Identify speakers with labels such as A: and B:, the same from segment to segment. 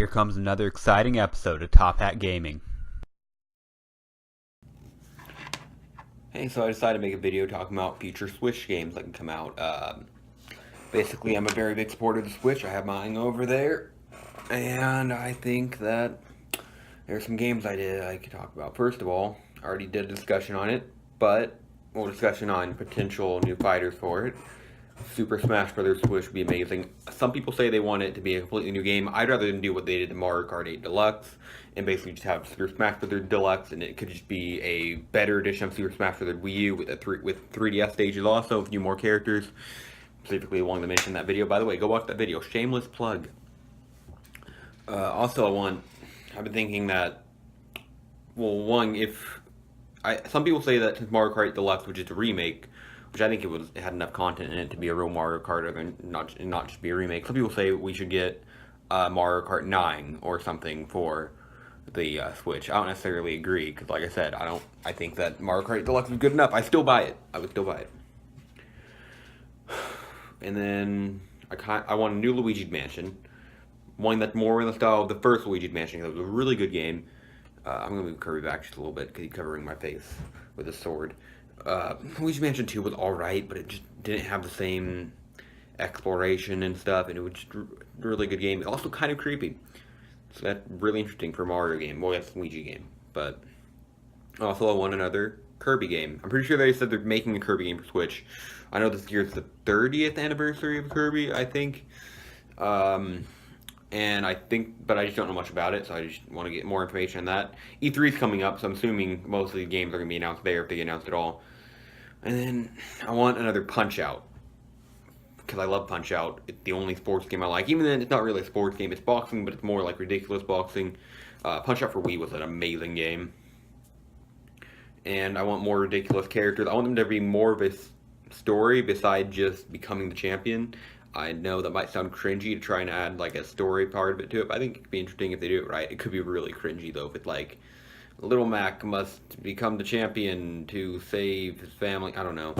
A: here comes another exciting episode of Top Hat Gaming.
B: Hey, so I decided to make a video talking about future Switch games that can come out. Basically, I'm a very big supporter of the Switch. I have mine over there, and I think that there's some games I could talk about. First of all, I already did a discussion on it, but more discussion on potential new fighters for it. Super Smash Bros. Switch would be amazing. Some people say they want it to be a completely new game. I'd rather them do what they did to Mario Kart 8 Deluxe and basically just have Super Smash Bros. Deluxe, and it could just be a better edition of Super Smash Bros. Wii U with 3DS stages, also a few more characters. Specifically, wanted to mention in that video. By the way, go watch that video. Shameless plug. Also, I've been thinking that, well, some people say that since Mario Kart 8 Deluxe, which is a remake, which I think it had enough content in it to be a real Mario Kart and not just be a remake. Some people say we should get Mario Kart 9 or something for the Switch. I don't necessarily agree because, like I said, I think that Mario Kart 8 Deluxe is good enough. I still buy it. I would still buy it. And then I want a new Luigi's Mansion, one that's more in the style of the first Luigi's Mansion. Because it was a really good game. I'm gonna move Kirby back just a little bit because he's covering my face with a sword. Luigi's Mansion 2 was alright, but it just didn't have the same exploration and stuff, and it was just a really good game. Also kind of creepy. So that's really interesting for a Mario game. Well, that's a Luigi game. But also I want another Kirby game. I'm pretty sure they said they're making a Kirby game for Switch. I know this year's the 30th anniversary of Kirby, I think. And but I just don't know much about it, so I just want to get more information on that. E3 is coming up, so I'm assuming most of the games are going to be announced there if they get announced at all. And then I want another Punch-Out, because I love Punch-Out. It's the only sports game I like. Even then, it's not really a sports game. It's boxing, but it's more like ridiculous boxing. Punch-Out for Wii was an amazing game. And I want more ridiculous characters. I want them to be more of a story besides just becoming the champion. I know that might sound cringy to try and add like a story part of it to it, but I think it could be interesting if they do it right. It could be really cringy though if it's like Little Mac must become the champion to save his family. I don't know.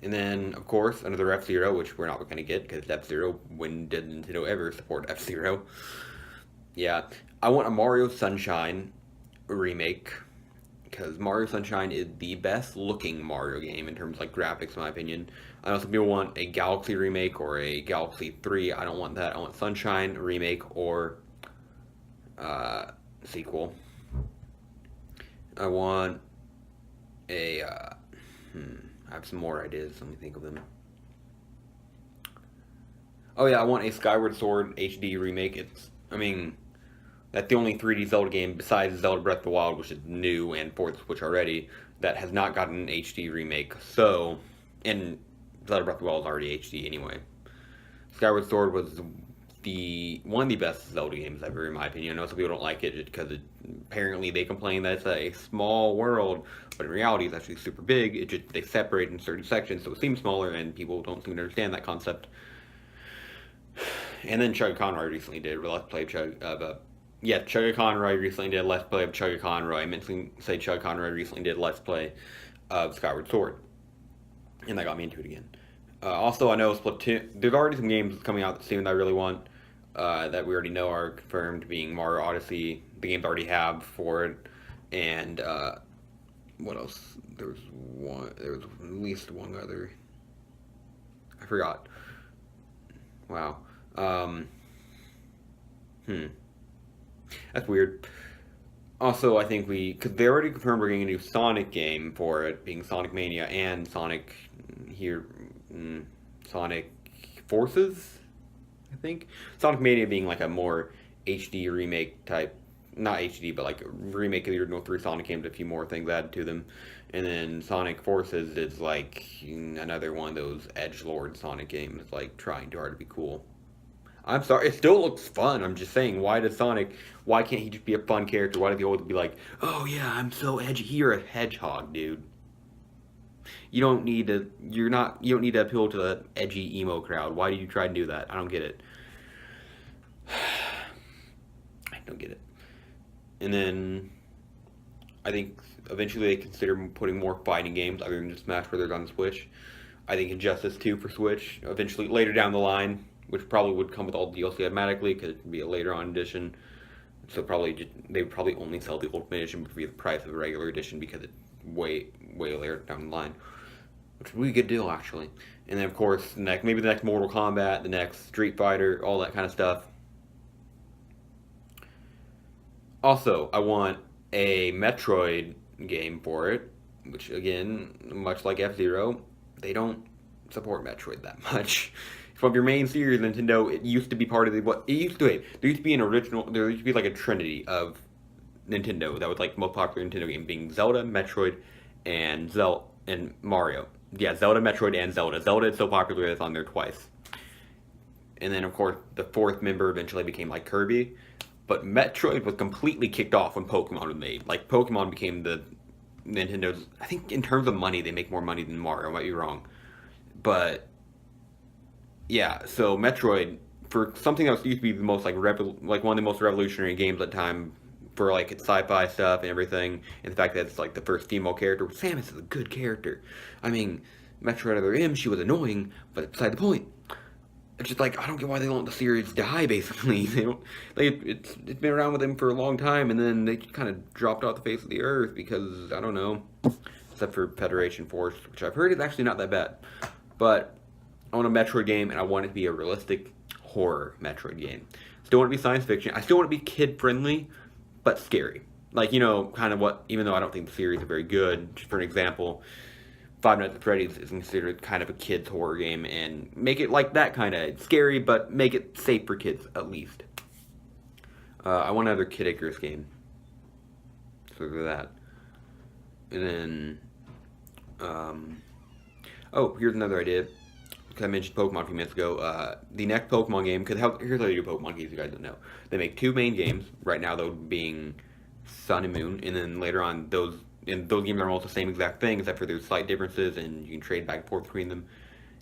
B: And then of course another F-Zero, which we're not going to get because F-Zero. When did Nintendo ever support F-Zero? Yeah, I want a Mario Sunshine remake, because Mario Sunshine is the best looking Mario game in terms of like graphics, in my opinion. I know some people want a Galaxy remake or a Galaxy 3. I don't want that. I want Sunshine remake or sequel. I want a I have some more ideas. Let me think of them. Oh yeah, I want a Skyward Sword HD remake. That's the only 3D Zelda game besides Zelda Breath of the Wild, which is new and for the Switch already, that has not gotten an HD remake. So, and Zelda Breath of the Wild is already HD anyway. Skyward Sword was one of the best Zelda games ever, in my opinion. I know some people don't like it just because apparently they complain that it's a small world, but in reality it's actually super big. They separate in certain sections, so it seems smaller, and people don't seem to understand that concept. And then Chugga Conroy recently did a Let's Play Chugga Conroy recently did a Let's Play of Chugga Conroy. I meant to say Chugga Conroy recently did a Let's Play of Skyward Sword. And that got me into it again. Also, I know Splatoon. There's already some games coming out soon that I really want. That we already know are confirmed, being Mario Odyssey. The games I already have for it. And, what else? There was at least one other. I forgot. Wow. That's weird. Also, I think because they already confirmed we're getting a new Sonic game for it, being Sonic Mania and Sonic Forces, I think. Sonic Mania being like a more HD remake type, not HD, but like a remake of the original 3 Sonic games, a few more things added to them. And then Sonic Forces is like another one of those edgelord Sonic games, like trying too hard to be cool. I'm sorry, it still looks fun. I'm just saying, why can't he just be a fun character? Why does he always be like, oh yeah, I'm so edgy? You're a hedgehog, dude. You don't need to appeal to the edgy emo crowd. Why do you try to do that? I don't get it. I don't get it. And then I think eventually they consider putting more fighting games other than just Smash Brothers on the Switch. I think Injustice 2 for Switch, eventually later down the line. which probably would come with all the DLC automatically because it would be a later on edition. So they would probably only sell the Ultimate Edition for the price of a regular edition because it's way later down the line, which would be a good deal actually. And then of course maybe the next Mortal Kombat, the next Street Fighter, all that kind of stuff. Also, I want a Metroid game for it, which again, much like F-Zero, they don't support Metroid that much. From your main series, Nintendo, it used to be part of the there used to be an original, there used to be like a trinity of Nintendo that was like the most popular Nintendo game, being Zelda, Metroid, and Mario. Yeah, Zelda, Metroid, and Zelda. Zelda is so popular that it's on there twice. And then of course the fourth member eventually became like Kirby, but Metroid was completely kicked off when Pokemon was made. Like Pokemon became the Nintendo's. I think in terms of money, they make more money than Mario. I might be wrong, but yeah, so Metroid, for something that used to be the most like one of the most revolutionary games at the time, for like its sci-fi stuff and everything, and the fact that it's like the first female character. Samus is a good character. I mean, Metroid Other M, she was annoying, but beside the point. It's just like I don't get why they don't let the series die. Basically, they don't. It's been around with them for a long time, and then they kind of dropped off the face of the earth because I don't know. Except for Federation Force, which I've heard is actually not that bad, but I want a Metroid game, and I want it to be a realistic horror Metroid game. Still want it to be science fiction. I still want it to be kid-friendly, but scary. Like, you know, kind of what, even though I don't think the series is very good, just for an example, Five Nights at Freddy's is considered kind of a kid's horror game, and make it like that kind of scary, but make it safe for kids, at least. I want another Kid Icarus game. So for that. And then, oh, here's another idea. I mentioned Pokemon a few minutes ago. The next Pokemon game, because here's how they do Pokemon games, you guys don't know. They make two main games, right now though being Sun and Moon, and then later on those games are almost the same exact thing, except for there's slight differences, and you can trade back and forth between them.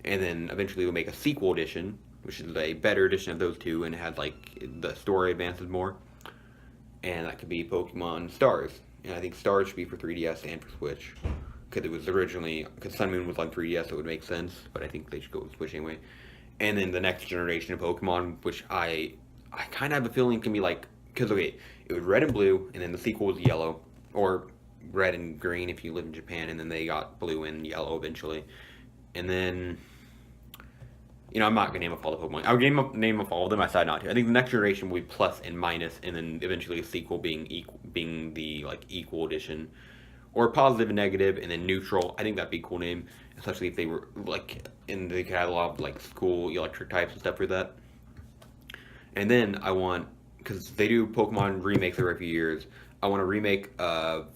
B: And then eventually they'll make a sequel edition, which is a better edition of those two, and it has like the story advances more. And that could be Pokemon Stars, and I think Stars should be for 3DS and for Switch. Because it was originally, because Sun Moon was on 3DS, so it would make sense, but I think they should go with Switch anyway. And then the next generation of Pokemon, which I kind of have a feeling can be like, because okay, it was Red and Blue, and then the sequel was Yellow, or Red and Green if you live in Japan, and then they got Blue and Yellow eventually. And then, you know, I'm not going to name off all the Pokemon. I'll name off all of them, I decided not to. I think the next generation will be Plus and Minus, and then eventually the sequel being the, like, Equal edition. Or Positive and Negative, and then Neutral. I think that'd be a cool name, especially if they were, like, and they could have a lot of, like, school electric types and stuff for that. And then I want, because they do Pokemon remakes every few years, I want a remake of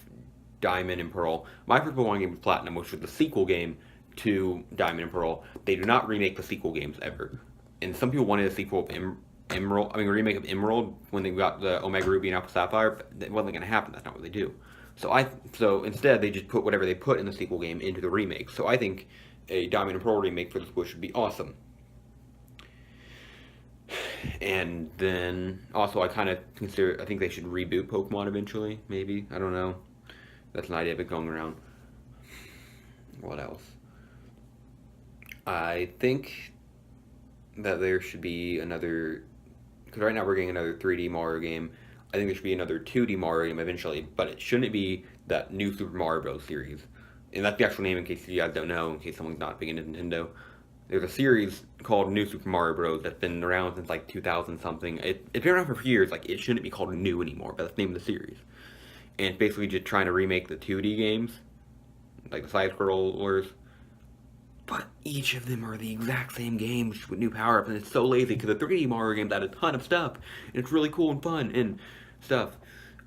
B: Diamond and Pearl. My first Pokemon game was Platinum, which was the sequel game to Diamond and Pearl. They do not remake the sequel games ever. And some people wanted a sequel of a remake of Emerald when they got the Omega Ruby and Alpha Sapphire, but that wasn't going to happen. That's not what they do. So instead, they just put whatever they put in the sequel game into the remake. So I think a Diamond and Pearl remake for the Switch would be awesome. And then also I think they should reboot Pokemon eventually. Maybe, I don't know. That's an idea I've been going around. What else? I think that there should be another, because right now we're getting another 3D Mario game. I think there should be another 2D Mario game eventually, but it shouldn't be that new Super Mario Bros. Series. And that's the actual name in case you guys don't know, in case someone's not big into Nintendo. There's a series called New Super Mario Bros. That's been around since like 2000 something. It's been around for a few years. Like, it shouldn't be called new anymore, but that's the name of the series. And it's basically just trying to remake the 2D games, like the side-scrollers. But each of them are the exact same game, just with new power-ups, and it's so lazy, because the 3D Mario games had a ton of stuff, and it's really cool and fun, and stuff.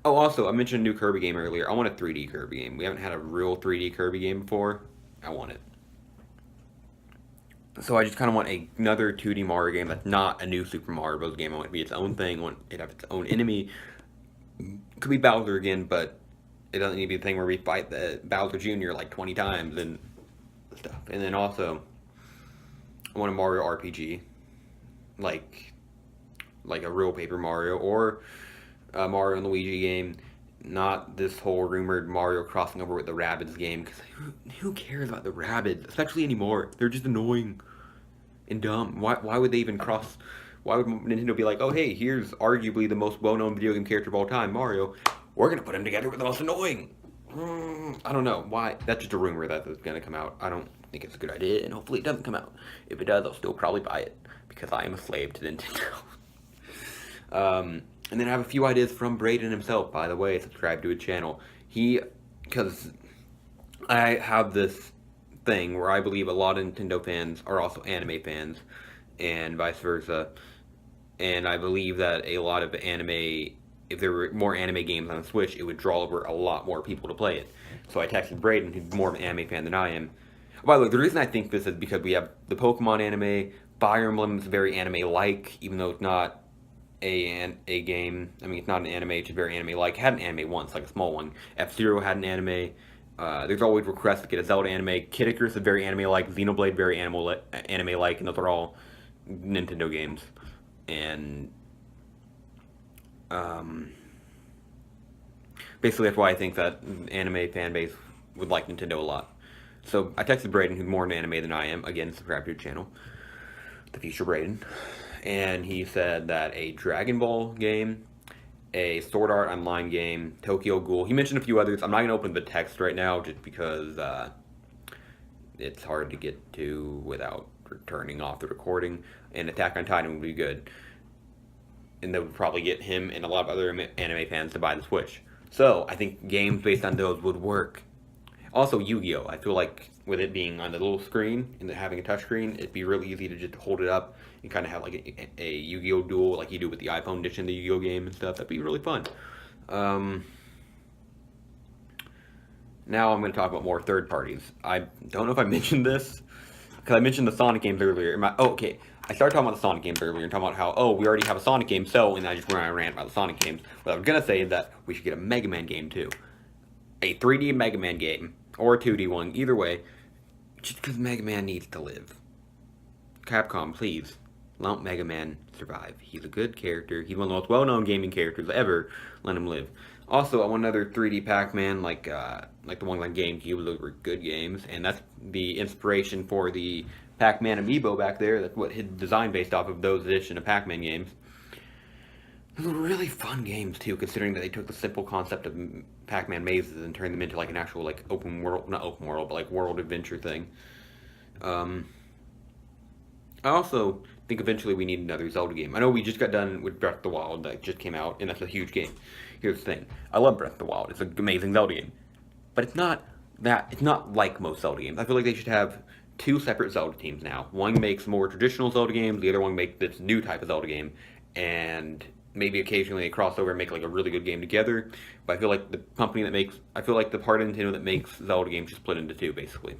B: Oh, also, I mentioned a new Kirby game earlier. I want a 3D Kirby game. We haven't had a real 3D Kirby game before. I want it. So I just kind of want another 2D Mario game that's not a new Super Mario Bros. Game. I want it to be its own thing. I want it to have its own enemy. It could be Bowser again, but it doesn't need to be the thing where we fight the Bowser Jr. like 20 times and stuff. And then also, I want a Mario RPG. Like a real Paper Mario, or a Mario and Luigi game. Not this whole rumored Mario crossing over with the Rabbids game, because who cares about the Rabbids, especially anymore? They're just annoying. and dumb. Why would they even cross? Why would Nintendo be like, oh hey, here's arguably the most well-known video game character of all time, Mario. We're gonna put him together with the most annoying. I don't know why. That's just a rumor that is gonna come out. I don't think it's a good idea, and hopefully it doesn't come out. If it does, I'll still probably buy it because I am a slave to Nintendo. And then I have a few ideas from Braden himself. By the way, subscribe to his channel. Because I have this thing where I believe a lot of Nintendo fans are also anime fans, and vice versa. And I believe that a lot of anime, if there were more anime games on the Switch, it would draw over a lot more people to play it. So I texted Braden, who's more of an anime fan than I am. By the way, the reason I think this is because we have the Pokemon anime, Fire Emblem is very anime-like, even though it's not a game. I mean, it's not an anime, it's just very anime-like. It had an anime once, like a small one. F-Zero had an anime. There's always requests to get a Zelda anime. Kid Icarus is very anime-like. Xenoblade very anime-like, and those are all Nintendo games. And basically that's why I think that anime fan base would like Nintendo a lot. So I texted Braden, who's more into anime than I am. Again, subscribe to his channel, the future Braden. And he said that a Dragon Ball game, a Sword Art Online game, Tokyo Ghoul. He mentioned a few others. I'm not going to open the text right now just because it's hard to get to without turning off the recording. And Attack on Titan would be good. And that would probably get him and a lot of other anime fans to buy the Switch. So I think games based on those would work. Also, Yu-Gi-Oh! I feel like with it being on the little screen and having a touchscreen, it'd be really easy to just hold it up and kind of have like a Yu-Gi-Oh! Duel like you do with the iPhone edition of the Yu-Gi-Oh! Game and stuff. That'd be really fun. Now I'm going to talk about more third parties. I don't know if I mentioned this, because I mentioned the Sonic games earlier. Okay. I started talking about the Sonic games earlier and talking about how, oh, we already have a Sonic game, so, and I just went on a rant about the Sonic games. What I was going to say is that we should get a Mega Man game, too. A 3D Mega Man game, or a 2D one, either way, just because Mega Man needs to live. Capcom, please, let Mega Man survive. He's a good character. He's one of the most well-known gaming characters ever. Let him live. Also, I want another 3D Pac-Man, like the ones on GameCube. Those were good games, and that's the inspiration for the Pac-Man Amiibo back there. That's what his design based off of those edition of Pac-Man games. Those were really fun games too, considering that they took the simple concept of Pac-Man mazes and turned them into like an actual like open world, not open world, but like world adventure thing. I also think eventually we need another Zelda game. I know we just got done with Breath of the Wild that just came out, and that's a huge game. Here's the thing: I love Breath of the Wild. It's an amazing Zelda game, but it's not like most Zelda games. I feel like they should have two separate Zelda teams now. One makes more traditional Zelda games, the other one makes this new type of Zelda game, and maybe occasionally they cross over and make like a really good game together. But I feel like the company that makes, I feel like the part of Nintendo that makes Zelda games just split into two, basically.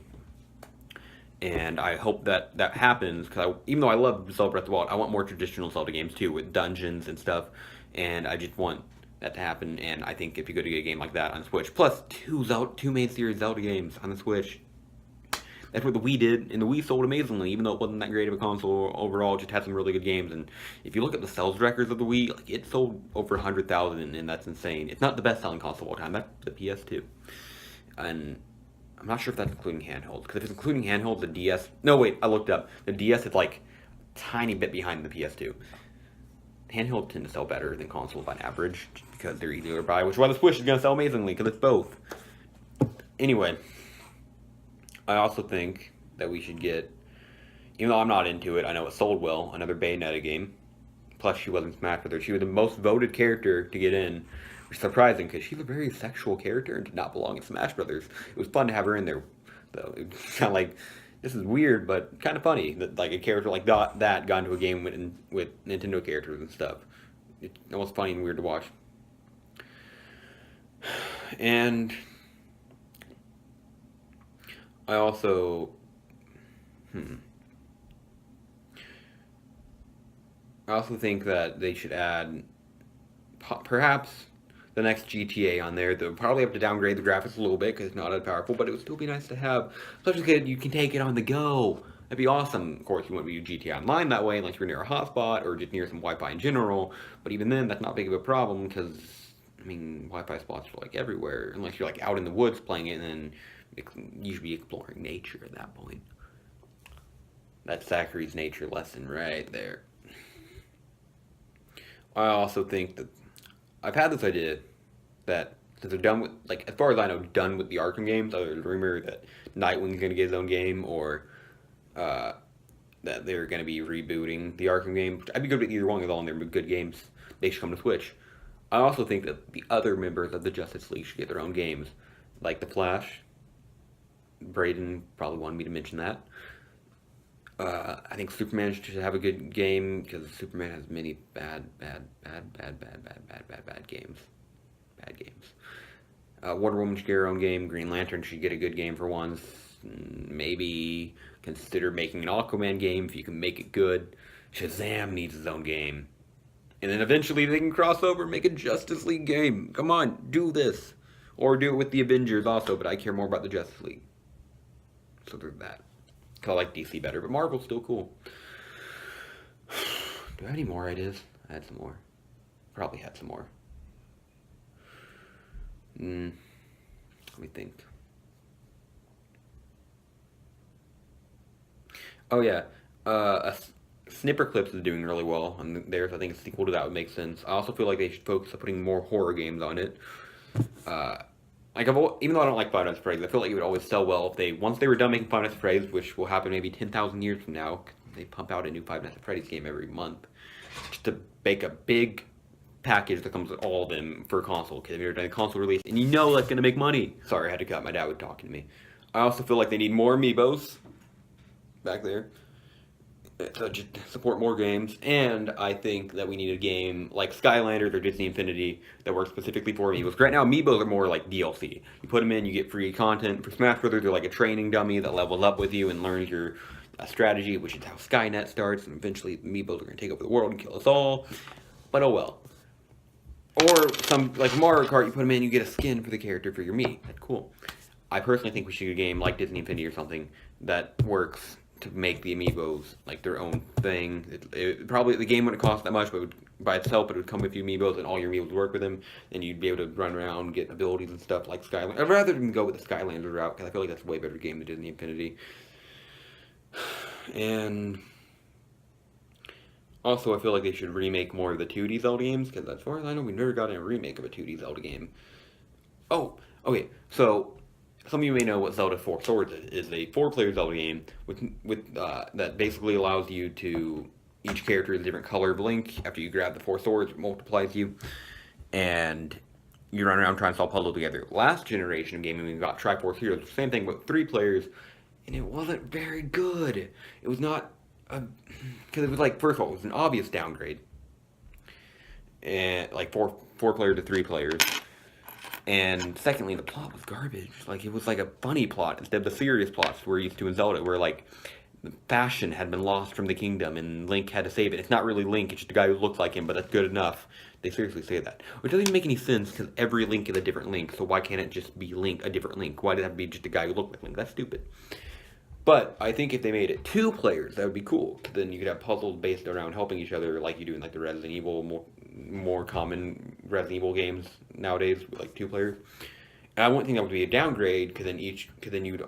B: And I hope that that happens, because even though I love Zelda Breath of the Wild, I want more traditional Zelda games too, with dungeons and stuff, and I just want that to happen. And I think if you go to get a game like that on Switch, plus two main series Zelda games on the Switch, that's what the Wii did, and the Wii sold amazingly, even though it wasn't that great of a console overall. It just had some really good games, and if you look at the sales records of the Wii, like, it sold over 100,000, and that's insane. It's not the best-selling console of all time. That's the PS2, and I'm not sure if that's including handhelds, because if it's including handhelds, the DS... No, wait, I looked up. The DS is, like, a tiny bit behind the PS2. Handhelds tend to sell better than consoles on average, just because they're easier to buy, which is why the Switch is going to sell amazingly, because it's both. Anyway, I also think that we should get, even though I'm not into it, I know it sold well, another Bayonetta game. Plus, she wasn't Smash Brothers. She was the most voted character to get in, which is surprising, because she's a very sexual character and did not belong in Smash Brothers. It was fun to have her in there, though. It's kind of like, this is weird, but kind of funny, that like a character like that got into a game with Nintendo characters and stuff. It's almost funny and weird to watch. And I also, I also think that they should add, perhaps, the next GTA on there. They'll probably have to downgrade the graphics a little bit because it's not as powerful, but it would still be nice to have. Especially because you can take it on the go. That'd be awesome. Of course, you wouldn't be GTA Online that way unless you're near a hotspot or just near some Wi-Fi in general. But even then, that's not big of a problem because, I mean, Wi-Fi spots are like everywhere. Unless you're like out in the woods playing it, and then you should be exploring nature at that point. That's Zachary's nature lesson right there. I also think that I've had this idea that since they're done with, like, as far as I know, done with the Arkham games. There's a rumor that Nightwing's going to get his own game, or that they're going to be rebooting the Arkham game. I'd be good with either one of them. They're good games. They should come to Switch. I also think that the other members of the Justice League should get their own games, like the Flash. Braden probably wanted me to mention that. I think Superman should have a good game because Superman has many bad games. Bad games. Wonder Woman should get her own game. Green Lantern should get a good game for once. Maybe consider making an Aquaman game if you can make it good. Shazam needs his own game. And then eventually they can cross over and make a Justice League game. Come on, do this. Or do it with the Avengers also, but I care more about the Justice League. So there's that. I like DC better, but Marvel's still cool. Do I have any more ideas? I had some more. Probably had some more. Let me think. Oh yeah, Snipper Clips is doing really well, and there's, I think, a sequel to that would make sense. I also feel like they should focus on putting more horror games on it. Even though I don't like Five Nights at Freddy's, I feel like it would always sell well if once they were done making Five Nights at Freddy's, which will happen maybe 10,000 years from now. They pump out a new Five Nights at Freddy's game every month, just to make a big package that comes with all of them for console, because they've never done a console release, and you know that's going to make money. Sorry, I had to cut. My dad was talking to me. I also feel like they need more Amiibos back there. So just support more games, and I think that we need a game like Skylanders or Disney Infinity that works specifically for Amiibos. Right now, Amiibos are more like DLC. You put them in, you get free content. For Smash Brothers, they're like a training dummy that levels up with you and learns your strategy, which is how Skynet starts, and eventually Amiibos are going to take over the world and kill us all. But oh well. Or some, like Mario Kart, you put them in, you get a skin for the character for your Mii. That's cool. I personally think we should get a game like Disney Infinity or something that works to make the Amiibos like their own thing. Probably the game wouldn't cost that much, but by itself it would come with you Amiibos, and all your Amiibos would work with them, and you'd be able to run around, get abilities and stuff like Skylanders. I'd rather than go with the Skylanders route, because I feel like that's a way better game than Disney Infinity. And also, I feel like they should remake more of the 2D Zelda games, because as far as I know, we've never gotten a remake of a 2D Zelda game. Oh, okay, so some of you may know what Zelda 4 Swords is. A 4-player Zelda game that basically allows you to, each character is a different color of Link. After you grab the 4 swords, it multiplies you, and you run around trying to solve puzzles together. Last generation of gaming, we got Triforce Heroes, same thing, but 3 players, and it wasn't very good. It was not, because it was like, first of all, it was an obvious downgrade, and like 4 players to 3 players. And secondly, the plot was garbage. Like, it was like a funny plot instead of the serious plots we're used to in Zelda, where, like, the fashion had been lost from the kingdom and Link had to save it. It's not really Link, it's just a guy who looks like him, but that's good enough. They seriously say that. Which doesn't even make any sense, because every Link is a different Link, so why can't it just be Link, a different Link? Why does it have to be just a guy who looks like Link? That's stupid. But I think if they made it 2 players, that would be cool. Then you could have puzzles based around helping each other, like you do in like the Resident Evil, more common Resident Evil games nowadays, with like 2 players. And I wouldn't think that would be a downgrade, because then you'd,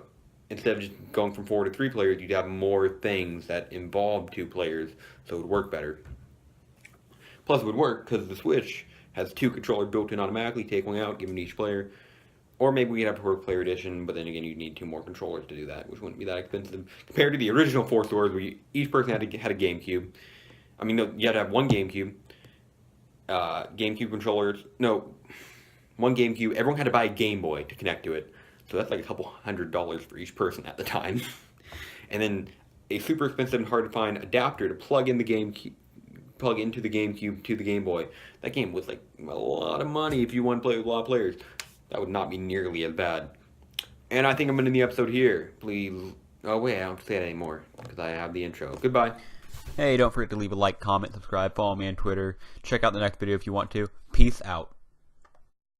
B: instead of just going from 4 to 3 players, you'd have more things that involve 2 players, so it would work better. Plus, it would work because the Switch has 2 controllers built in automatically. Take one out, give them to each player. Or maybe we'd have to work player edition, but then again, you'd need 2 more controllers to do that, which wouldn't be that expensive. Compared to the original 4 Swords, where each person had a GameCube. I mean, no, you had to have 1 GameCube. GameCube controllers. No, 1 GameCube. Everyone had to buy a Game Boy to connect to it. So that's like a couple $100 for each person at the time. And then a super expensive and hard to find adapter to plug into the GameCube to the Game Boy. That game was like a lot of money if you want to play with a lot of players. That would not be nearly as bad. And I think I'm going to end the episode here. Please. Oh, wait, I don't have to say that anymore, because I have the intro. Goodbye.
A: Hey, don't forget to leave a like, comment, subscribe, follow me on Twitter. Check out the next video if you want to. Peace out.